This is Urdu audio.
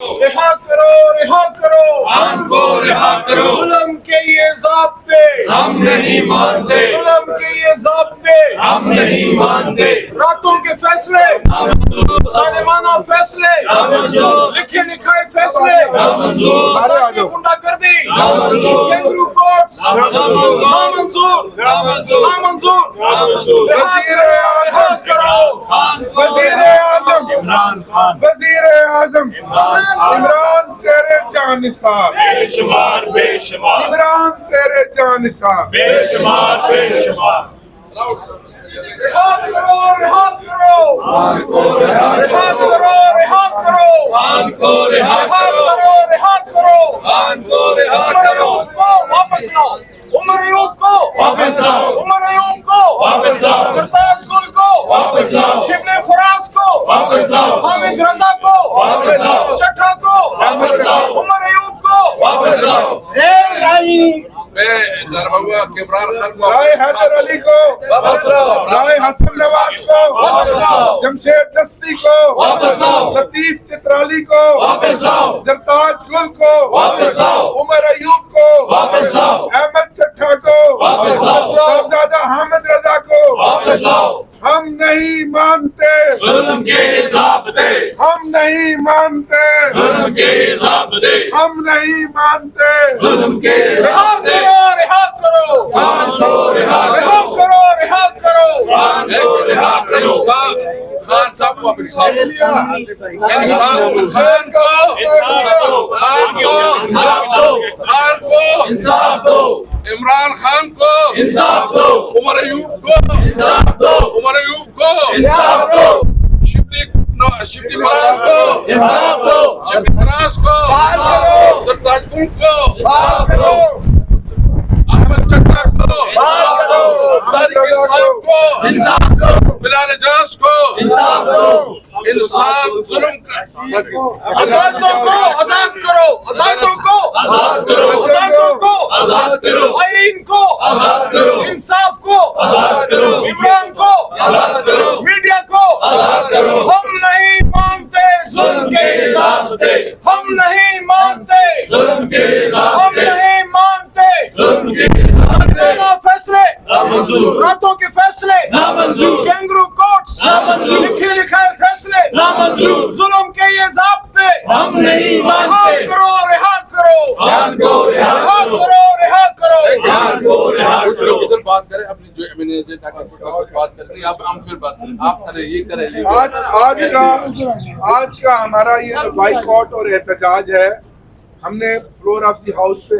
رہا کرو رہا کرو خان کو رہا کرو، ظلم کے یہ ضابطے ہم نہیں مانتے، ظلم کے یہ ضابطے ہم نہیں مانتے، راتوں کے فیصلے ظالمانہ فیصلے لکھے لکھائے فیصلے عدالتی غنڈہ گردی کینگرو کورٹس نامنظور نامنظور رہا کرو وزیر اعظم عمران خان وزیر اعظم عمران تیرے جانثار، بے شمار بے شمار عمران تیرے جانثار، بے شمار بے شمار، رہا کرو رہا کرو رہا کرو رہا کرو خان کو رہا رہا کرو، کرو رہا کرو خان کو رہا عمر کرو، ایوب کو واپس لاؤ عمر ایوب کو واپس لاؤ، عمر ایوب کو واپس لاؤ، سرتاج گل کو واپس لاؤ، شبلی فراز کو واپس لاؤ، حامد رضا کو واپس لاؤ، چٹھا کو واپس لاؤ، عمر ایوب کو واپس لاؤ، نرموا کمران خان کو رائے حیدر علی کو واپس لاؤ، رائے حسن نواز واپس کو لاؤ، جمشید دستی کو واپس لاؤ، لطیف چترالی کو واپس لاؤ، سرتاج گل کو واپس لاؤ، عمر ایوب کو واپس لاؤ، احمد چٹھا کو واپس لاؤ، صاحبزادہ حامد رضا کو واپس لاؤ، ہم نہیں مانتے، ظلم کے ضابطے، ہم نہیں مانتے، ظلم کے ضابطے، ہم نہیں مانتے، ظلم کے رہا ضابطے، رہا کرو خان کو رہا رہا کرو، کرو رہا کرو خان کو رہا کرو، انصاف خان صاحب کو انصاف انصاف خان کو خان کو انصاف دو، خان کو انصاف دو، عمران خان کو انصاف دو، عمر ایوب کو انصاف دو، عمر ایوب کو انصاف دو، شبلی فراز کو انصاف دو، شبلی فراز کو بحال کرو سرتاج گل کو بحال کرو احمد چٹا کو بحال کرو طارق انصاف کو انصاف دو، بلال اجاز کو انصاف دو، انصاف ظلم کا عدالتوں کو آزاد کرو عدالتوں کو آزاد کرو، عدالتوں کو آزاد کرو، آئین کو آزاد کرو، انصاف کو آزاد کرو، عمران کو آزاد کرو، میڈیا کو آزاد کرو، ہم نہیں مانتے ظلم کے ضابطے، ہم نہیں مانتے ظلم کے ہم ضابطے، نہیں مانتے ظلم کے ظالمانہ فیصلے نامنظور، راتوں کے فیصلے نامنظور، کینگرو کورٹس نامنظور، لکھے لکھائے فیصلے نامنظور، ظلم کے یہ ضابطے ہم نہیں رہا مانتے، کرو رہا کرو خان کو رہا رہا کرو، کرو رہا کرو خان کو رہا کچھ لوگ کرو، ادھر بات کریں اپنی جو امینے تاکہ اس کا بات کریں اب ہم پھر بات کریں آپ کریں یہ کریں آج کا ہمارا یہ بائیکاٹ اور احتجاج ہے. ہم نے فلور آف دی ہاؤس پہ